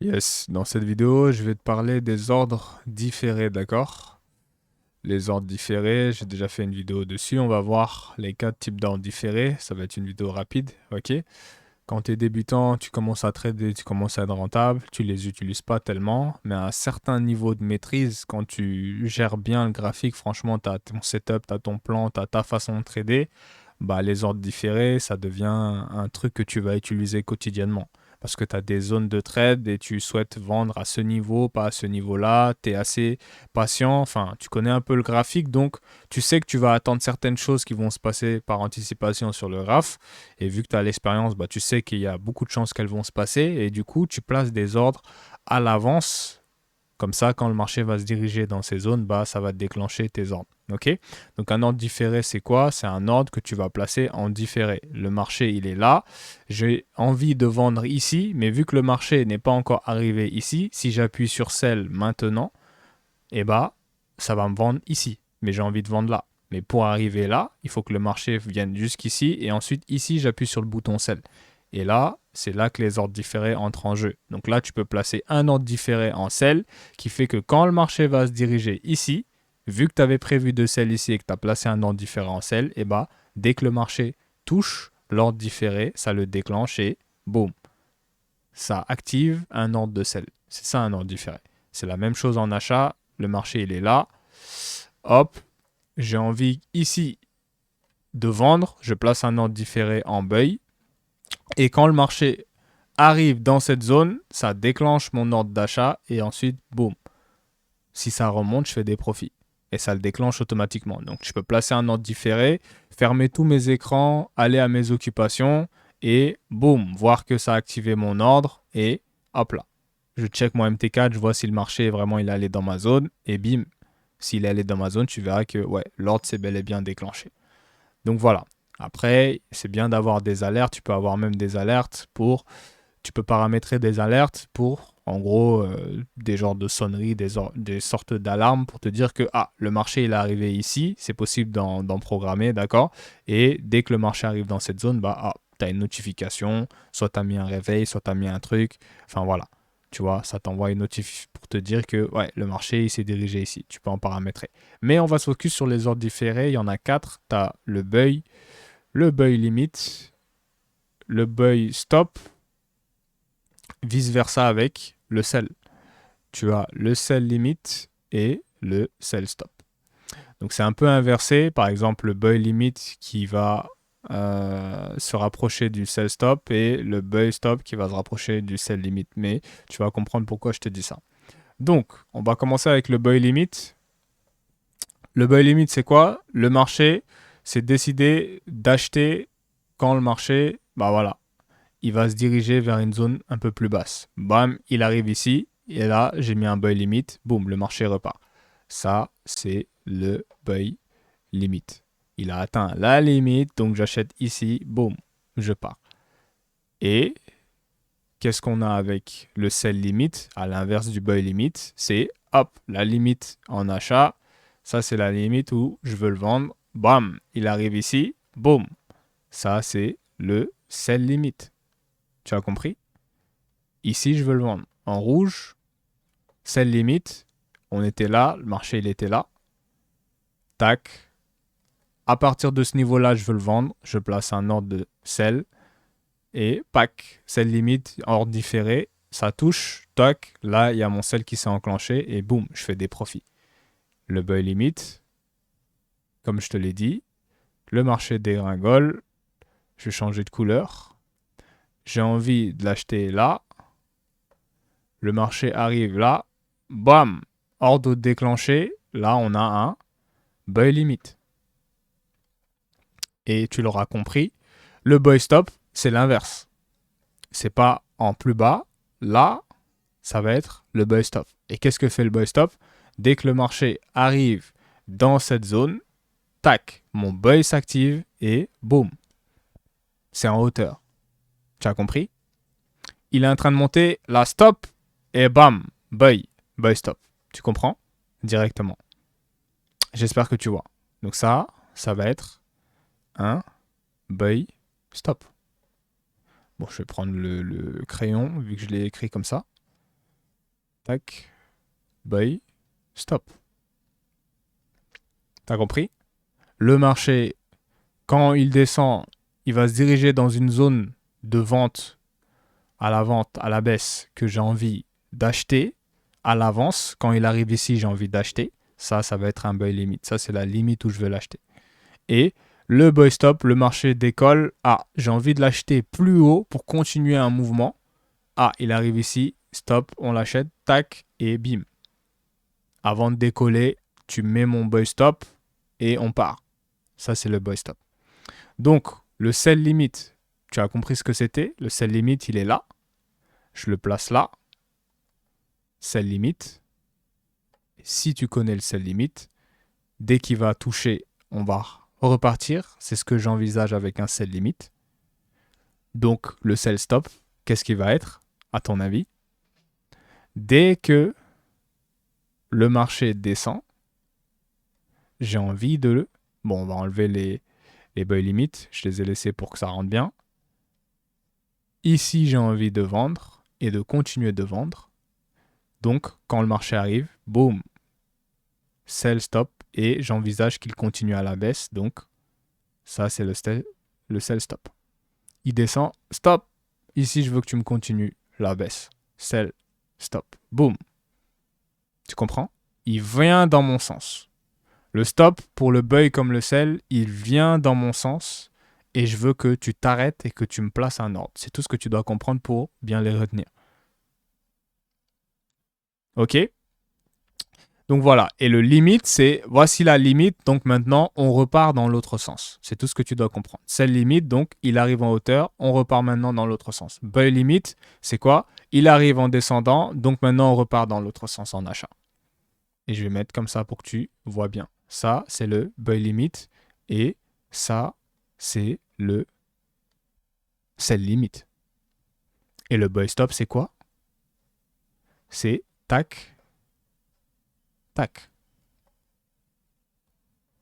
Yes, dans cette vidéo, je vais te parler des ordres différés, d'accord? Les ordres différés, j'ai déjà fait une vidéo dessus. On va voir les quatre types d'ordres différés. Ça va être une vidéo rapide, ok? Quand tu es débutant, tu commences à trader, tu commences à être rentable, tu les utilises pas tellement, mais à un certain niveau de maîtrise, quand tu gères bien le graphique, franchement, tu as ton setup, tu as ton plan, tu as ta façon de trader, bah, les ordres différés, ça devient un truc que tu vas utiliser quotidiennement. Parce que tu as des zones de trade et tu souhaites vendre à ce niveau, pas à ce niveau-là, tu es assez patient, enfin, tu connais un peu le graphique, donc tu sais que tu vas attendre certaines choses qui vont se passer par anticipation sur le graphe. Et vu que tu as l'expérience, bah, tu sais qu'il y a beaucoup de chances qu'elles vont se passer. Et du coup, tu places des ordres à l'avance. Comme ça, quand le marché va se diriger dans ces zones, bah, ça va déclencher tes ordres. Ok. Donc un ordre différé, c'est quoi? C'est un ordre que tu vas placer en différé. Le marché, il est là. J'ai envie de vendre ici, mais vu que le marché n'est pas encore arrivé ici, si j'appuie sur Sell maintenant, eh bah, ça va me vendre ici. Mais j'ai envie de vendre là. Mais pour arriver là, il faut que le marché vienne jusqu'ici et ensuite ici, j'appuie sur le bouton Sell. Et là, c'est là que les ordres différés entrent en jeu. Donc là, tu peux placer un ordre différé en Sell qui fait que quand le marché va se diriger ici, vu que tu avais prévu de Sell ici et que tu as placé un ordre différé en Sell, et bah, dès que le marché touche l'ordre différé, ça le déclenche et boum, ça active un ordre de Sell. C'est ça un ordre différé. C'est la même chose en achat. Le marché, il est là. Hop, j'ai envie ici de vendre. Je place un ordre différé en buy. Et quand le marché arrive dans cette zone, ça déclenche mon ordre d'achat. Et ensuite, boum. Si ça remonte, je fais des profits. Et ça le déclenche automatiquement. Donc, je peux placer un ordre différé, fermer tous mes écrans, aller à mes occupations et boum, voir que ça a activé mon ordre et hop là. Je check mon MT4, je vois si le marché vraiment il est allé dans ma zone et bim, s'il est allé dans ma zone, tu verras que ouais, l'ordre s'est bel et bien déclenché. Donc voilà. Après, c'est bien d'avoir des alertes. Tu peux avoir même des alertes pour tu peux paramétrer des alertes pour, en gros, des genres de sonneries, des sortes d'alarmes pour te dire que ah, le marché il est arrivé ici, c'est possible d'en programmer, d'accord? Et dès que le marché arrive dans cette zone, bah ah, tu as une notification, soit tu as mis un réveil, soit tu as mis un truc, enfin voilà. Tu vois, ça t'envoie une notif pour te dire que ouais, le marché il s'est dirigé ici. Tu peux en paramétrer. Mais on va se focus sur les ordres différés. Il y en a quatre. Tu as le buy limit, le buy stop, vice-versa avec le sell. Tu as le sell limit et le sell stop. Donc c'est un peu inversé. Par exemple, le buy limit qui va se rapprocher du sell stop et le buy stop qui va se rapprocher du sell limit. Mais tu vas comprendre pourquoi je te dis ça. Donc, on va commencer avec le buy limit. Le buy limit, c'est quoi? Le marché, c'est décider d'acheter quand le marché, bah voilà, il va se diriger vers une zone un peu plus basse. Bam, il arrive ici, et là, j'ai mis un buy limit, boum, le marché repart. Ça, c'est le buy limit. Il a atteint la limite, donc j'achète ici, boum, je pars. Et qu'est-ce qu'on a avec le sell limit, à l'inverse du buy limit? C'est, hop, la limite en achat, ça c'est la limite où je veux le vendre, bam, il arrive ici, boum. Ça, c'est le sell limit. Tu as compris? Ici, je veux le vendre. En rouge, sell limit. On était là, le marché, il était là. Tac. À partir de ce niveau-là, je veux le vendre. Je place un ordre de sell. Et pack, sell limit, ordre différé. Ça touche. Tac. Là, il y a mon sell qui s'est enclenché. Et boum, je fais des profits. Le buy limit, comme je te l'ai dit, le marché dégringole. Je vais changer de couleur. J'ai envie de l'acheter là. Le marché arrive là. Bam. Ordre déclenché. Là, on a un buy limit. Et tu l'auras compris, le buy stop, c'est l'inverse. C'est pas en plus bas. Là, ça va être le buy stop. Et qu'est-ce que fait le buy stop? Dès que le marché arrive dans cette zone, tac, mon buy s'active et boum, c'est en hauteur. Tu as compris? Il est en train de monter, la stop et bam, buy stop. Tu comprends? Directement. J'espère que tu vois. Donc ça va être un buy stop. Bon, je vais prendre le crayon, vu que je l'ai écrit comme ça. tac, buy, stop. T'as compris? Le marché, quand il descend, il va se diriger dans une zone de vente, à la baisse, que j'ai envie d'acheter à l'avance. Quand il arrive ici, j'ai envie d'acheter. Ça va être un buy limit. Ça, c'est la limite où je veux l'acheter. Et le buy stop, le marché décolle. Ah, j'ai envie de l'acheter plus haut pour continuer un mouvement. Ah, il arrive ici. Stop, on l'achète. Tac, et bim. Avant de décoller, tu mets mon buy stop et on part. Ça, c'est le buy stop. Donc, le sell limit, tu as compris ce que c'était. Le sell limit, il est là. Je le place là. Sell limit. Si tu connais le sell limit, dès qu'il va toucher, on va repartir. C'est ce que j'envisage avec un sell limit. Donc, le sell stop, qu'est-ce qu'il va être, à ton avis? Dès que le marché descend, j'ai envie de le... Bon, on va enlever les buy limits. Je les ai laissés pour que ça rentre bien. Ici, j'ai envie de vendre et de continuer de vendre. Donc, quand le marché arrive, boum, sell stop et j'envisage qu'il continue à la baisse. Donc, ça, c'est le sell stop. Il descend, stop. Ici, je veux que tu me continues la baisse. Sell, stop, boum. Tu comprends? Il vient dans mon sens. Le stop, pour le buy comme le sell, il vient dans mon sens et je veux que tu t'arrêtes et que tu me places un ordre. C'est tout ce que tu dois comprendre pour bien les retenir. Ok? Donc voilà. Et le limite, c'est voici la limite. Donc maintenant, on repart dans l'autre sens. C'est tout ce que tu dois comprendre. Sell limite, donc il arrive en hauteur. On repart maintenant dans l'autre sens. Buy limite, c'est quoi? Il arrive en descendant. Donc maintenant, on repart dans l'autre sens en achat. Et je vais mettre comme ça pour que tu vois bien. Ça, c'est le buy limit. Et ça, c'est le sell limit. Et le buy stop, c'est quoi? C'est tac, tac.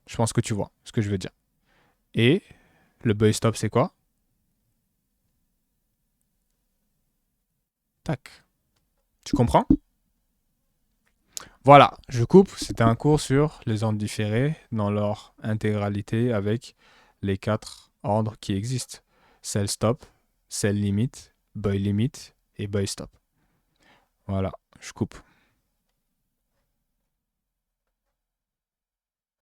Je pense que tu vois ce que je veux dire. Et le buy stop, c'est quoi? Tac. Tu comprends? Voilà, je coupe. C'était un cours sur les ordres différés dans leur intégralité avec les 4 ordres qui existent. Sell stop, sell limit, buy limit et buy stop. Voilà, je coupe.